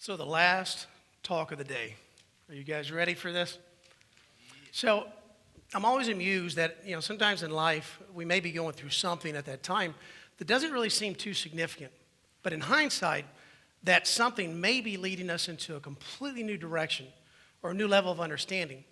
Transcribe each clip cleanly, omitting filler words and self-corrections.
So the last talk of the day. Are you guys ready for this? So I'm always amused that, sometimes in life we may be going through something at that time that doesn't really seem too significant. But in hindsight, that something may be leading us into a completely new direction or a new level of understanding.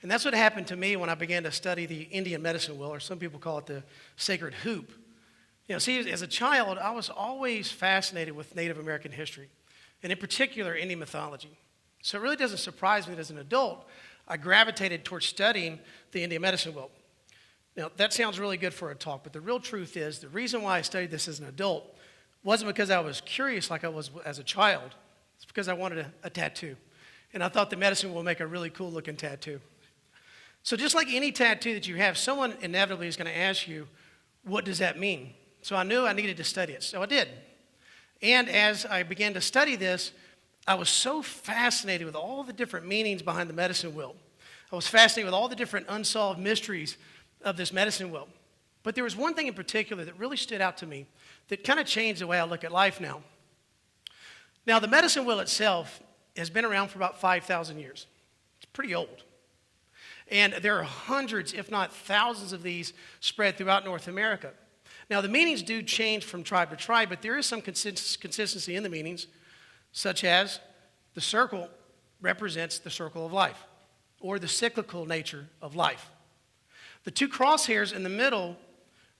And that's what happened to me when I began to study the Indian medicine wheel, or some people call it the sacred hoop. See, as a child, I was always fascinated with Native American history, and in particular, Indian mythology. So it really doesn't surprise me that as an adult, I gravitated towards studying the Indian medicine wheel. Now, that sounds really good for a talk, but the real truth is the reason why I studied this as an adult wasn't because I was curious like I was as a child. It's because I wanted a tattoo. And I thought the medicine wheel would make a really cool looking tattoo. So just like any tattoo that you have, someone inevitably is going to ask you, what does that mean? So I knew I needed to study it, so I did. And as I began to study this, I was so fascinated with all the different meanings behind the medicine wheel. I was fascinated with all the different unsolved mysteries of this medicine wheel. But there was one thing in particular that really stood out to me that kind of changed the way I look at life now. Now, the medicine wheel itself has been around for about 5,000 years. It's pretty old. And there are hundreds, if not thousands of these spread throughout North America. Now, the meanings do change from tribe to tribe, but there is some consistency in the meanings, such as the circle represents the circle of life, or the cyclical nature of life. The two crosshairs in the middle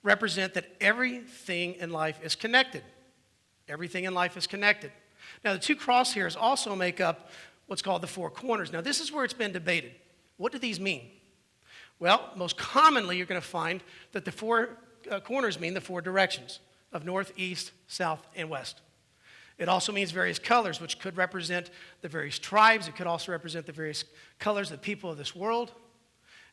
represent that everything in life is connected. Everything in life is connected. Now, the two crosshairs also make up what's called the four corners. Now, this is where it's been debated. What do these mean? Well, most commonly, you're going to find that the four corners mean the four directions of north, east, south, and west. It also means various colors, which could represent the various tribes. It could also represent the various colors of the people of this world.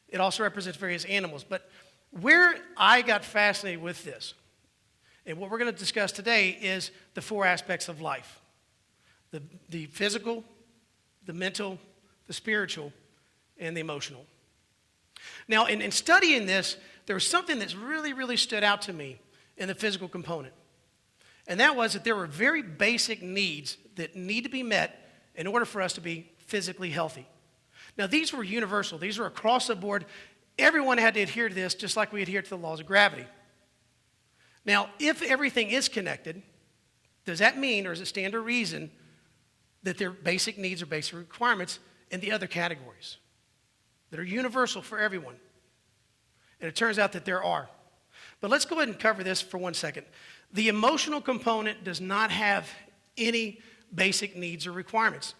It also represents various animals. But where I got fascinated with this, and what we're going to discuss today, is the four aspects of life. The physical, the mental, the spiritual, and the emotional. Now, in studying this, there was something that's really stood out to me in the physical component. And that was that there were very basic needs that need to be met in order for us to be physically healthy. Now, these were universal. These were across the board. Everyone had to adhere to this just like we adhere to the laws of gravity. Now, if everything is connected, does that mean, or does it stand to reason, that their basic needs or basic requirements in the other categories that are universal for everyone? And it turns out that there are. But let's go ahead and cover this for 1 second. The emotional component does not have any basic needs or requirements.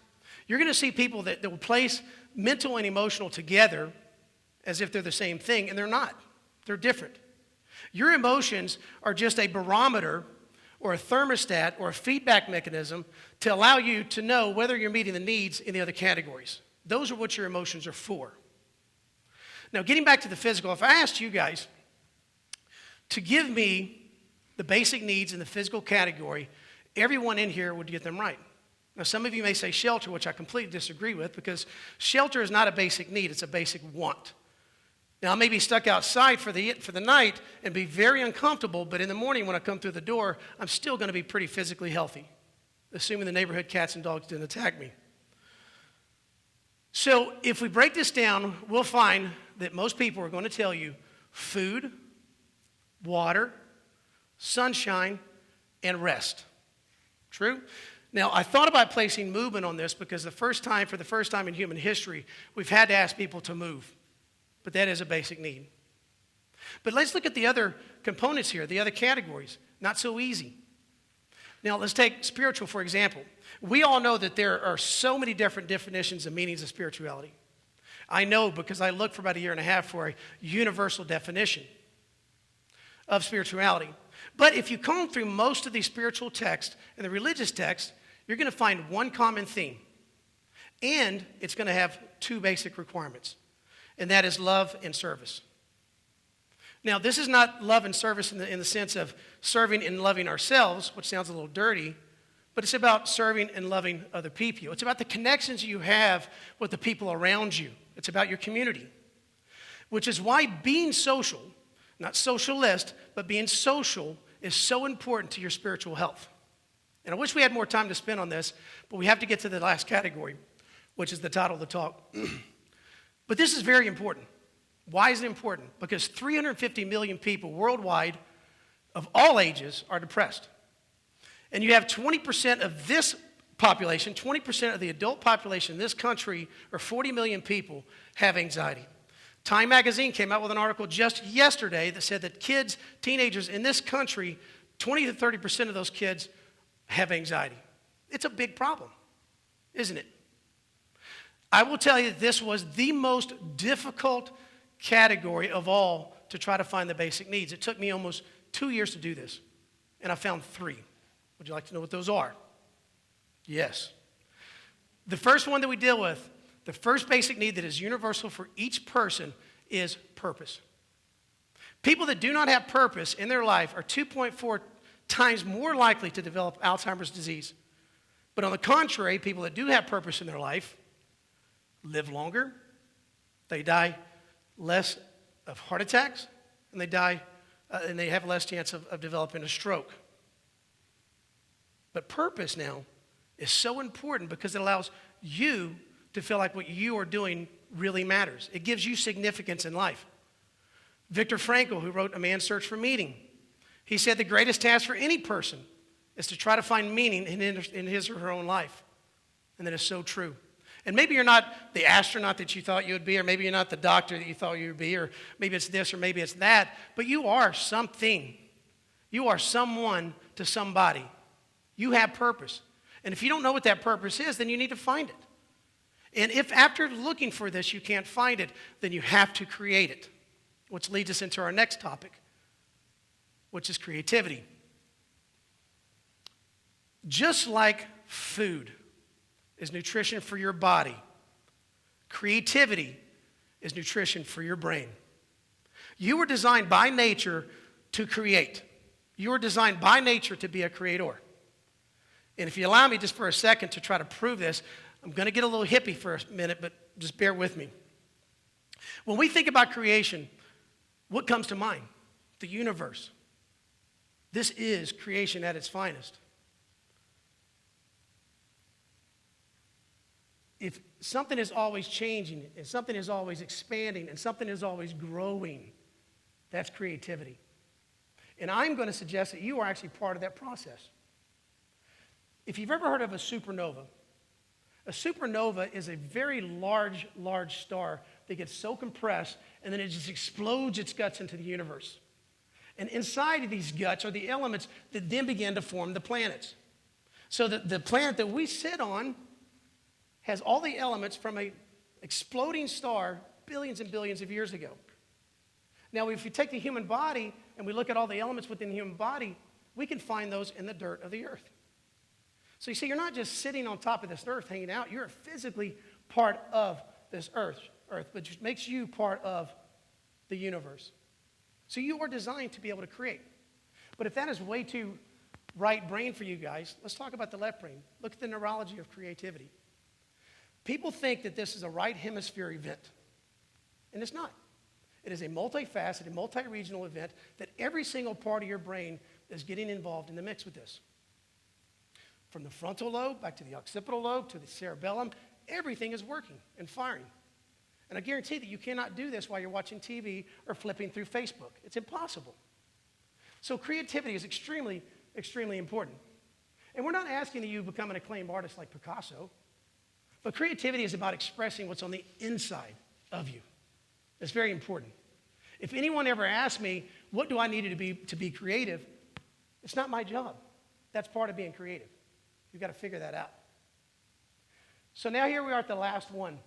You're going to see people that will place mental and emotional together as if they're the same thing, and they're not. They're different. Your emotions are just a barometer or a thermostat or a feedback mechanism to allow you to know whether you're meeting the needs in the other categories. Those are what your emotions are for. Now, getting back to the physical, if I asked you guys to give me the basic needs in the physical category, everyone in here would get them right. Now, some of you may say shelter, which I completely disagree with, because shelter is not a basic need, it's a basic want. Now, I may be stuck outside for the night and be very uncomfortable, but in the morning when I come through the door, I'm still going to be pretty physically healthy, assuming the neighborhood cats and dogs didn't attack me. So if we break this down, we'll find that most people are going to tell you food, water, sunshine, and rest. True? Now, I thought about placing movement on this because for the first time in human history, we've had to ask people to move. But that is a basic need. But let's look at the other components here, the other categories. Not so easy. Now, let's take spiritual, for example. We all know that there are so many different definitions and meanings of spirituality. I know because I looked for about a year and a half for a universal definition of spirituality. But if you comb through most of these spiritual texts and the religious texts, you're going to find one common theme. And it's going to have two basic requirements. And that is love and service. Now, this is not love and service in the sense of serving and loving ourselves, which sounds a little dirty, but it's about serving and loving other people. It's about the connections you have with the people around you. It's about your community, which is why being social, not socialist, but being social is so important to your spiritual health. And I wish we had more time to spend on this, but we have to get to the last category, which is the title of the talk. But this is very important. Why is it important? Because 350 million people worldwide of all ages are depressed. And you have 20% of this population, 20% of the adult population in this country, or 40 million people, have anxiety. Time magazine came out with an article just yesterday that said that kids, teenagers in this country, 20 to 30% of those kids have anxiety. It's a big problem, isn't it? I will tell you that this was the most difficult category of all to try to find the basic needs. It took me almost 2 years to do this, and I found 3. Would you like to know what those are? Yes. The first one that we deal with, the first basic need that is universal for each person, is purpose. People that do not have purpose in their life are 2.4 times more likely to develop Alzheimer's disease. But on the contrary, people that do have purpose in their life live longer, they die less of heart attacks, and they have less chance of developing a stroke. But purpose now is so important because it allows you to feel like what you are doing really matters. It gives you significance in life. Viktor Frankl, who wrote A Man's Search for Meaning, he said the greatest task for any person is to try to find meaning in his or her own life. And that is so true. And maybe you're not the astronaut that you thought you would be, or maybe you're not the doctor that you thought you would be, or maybe it's this or maybe it's that, but you are something. You are someone to somebody. You have purpose. And if you don't know what that purpose is, then you need to find it. And if after looking for this you can't find it, then you have to create it, which leads us into our next topic, which is creativity. Just like food is nutrition for your body, creativity is nutrition for your brain. You were designed by nature to create. You were designed by nature to be a creator. And if you allow me just for a second to try to prove this, I'm going to get a little hippie for a minute, but just bear with me. When we think about creation, what comes to mind? The universe. This is creation at its finest. If something is always changing, and something is always expanding, and something is always growing, that's creativity. And I'm going to suggest that you are actually part of that process. If you've ever heard of a supernova is a very large star that gets so compressed, and then it just explodes its guts into the universe. And inside of these guts are the elements that then begin to form the planets. So that the planet that we sit on has all the elements from an exploding star billions and billions of years ago. Now, if you take the human body and we look at all the elements within the human body, we can find those in the dirt of the earth. So you see, you're not just sitting on top of this earth hanging out. You're physically part of this earth, which makes you part of the universe. So you are designed to be able to create. But if that is way too right brain for you guys, let's talk about the left brain. Look at the neurology of creativity. People think that this is a right hemisphere event, and it's not. It is a multifaceted, multi-regional event that every single part of your brain is getting involved in the mix with this. From the frontal lobe back to the occipital lobe to the cerebellum, everything is working and firing. And I guarantee that you cannot do this while you're watching TV or flipping through Facebook. It's impossible. So creativity is extremely, extremely important. And we're not asking that you become an acclaimed artist like Picasso, but creativity is about expressing what's on the inside of you. It's very important. If anyone ever asks me, what do I need to be creative? It's not my job. That's part of being creative. You've got to figure that out. So now here we are at the last one.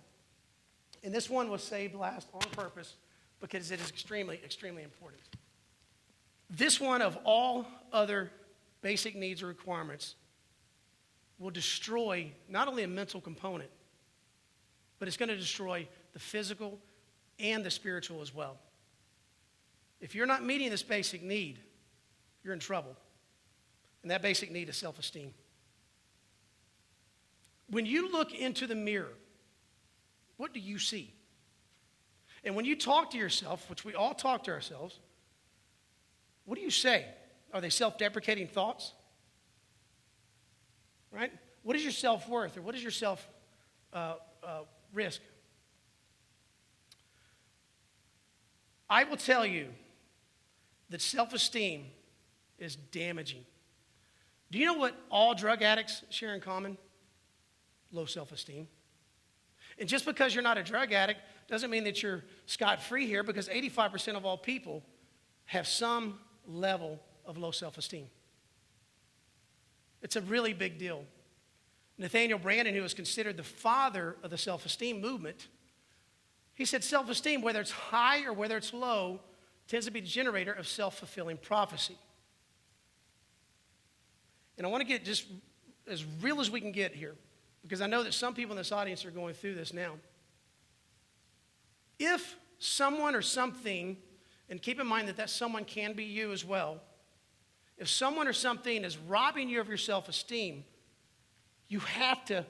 And this one was saved last on purpose because it is extremely, extremely important. This one of all other basic needs or requirements will destroy not only a mental component, but it's going to destroy the physical and the spiritual as well. If you're not meeting this basic need, you're in trouble. And that basic need is self-esteem. When you look into the mirror, what do you see? And when you talk to yourself, which we all talk to ourselves, what do you say? Are they self-deprecating thoughts? right? What is your self-worth, or what is your self-risk? I will tell you that self-esteem is damaging. Do you know what all drug addicts share in common? Low self-esteem. And just because you're not a drug addict doesn't mean that you're scot-free here, because 85% of all people have some level of low self-esteem. It's a really big deal. Nathaniel Brandon, who is considered the father of the self-esteem movement, he said self-esteem, whether it's high or whether it's low, tends to be the generator of self-fulfilling prophecy. And I want to get just as real as we can get here, because I know that some people in this audience are going through this now. If someone or something, and keep in mind that that someone can be you as well, if someone or something is robbing you of your self-esteem, you have to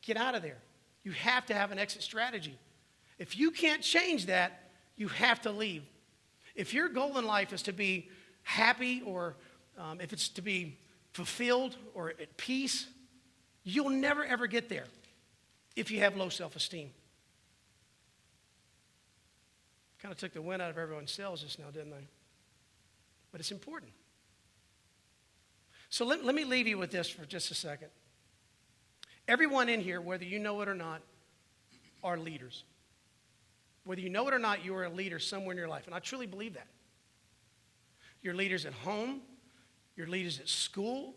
get out of there. You have to have an exit strategy. If you can't change that, you have to leave. If your goal in life is to be happy, or if it's to be fulfilled or at peace, you'll never ever get there if you have low self-esteem. Kind of took the wind out of everyone's sails just now, didn't I? But it's important. So let me leave you with this for just a second. Everyone in here, whether you know it or not, are leaders. Whether you know it or not, you are a leader somewhere in your life. And I truly believe that. You're leaders at home. You're leaders at school,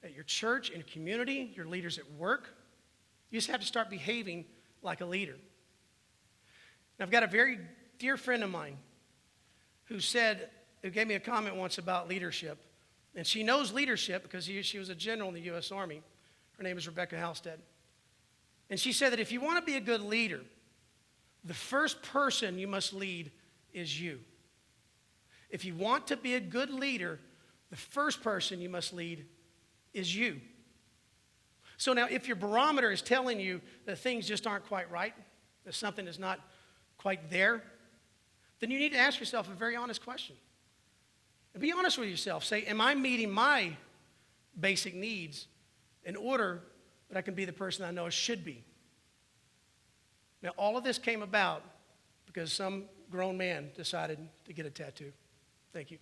at your church, in your community. You're leaders at work. You just have to start behaving like a leader. And I've got a very dear friend of mine who gave me a comment once about leadership. And she knows leadership because she was a general in the U.S. Army. Her name is Rebecca Halstead. And she said that if you want to be a good leader, the first person you must lead is you. If you want to be a good leader, the first person you must lead is you. So now, if your barometer is telling you that things just aren't quite right, that something is not quite there, then you need to ask yourself a very honest question. And be honest with yourself. Say, am I meeting my basic needs in order that I can be the person I know I should be? Now, all of this came about because some grown man decided to get a tattoo. Thank you.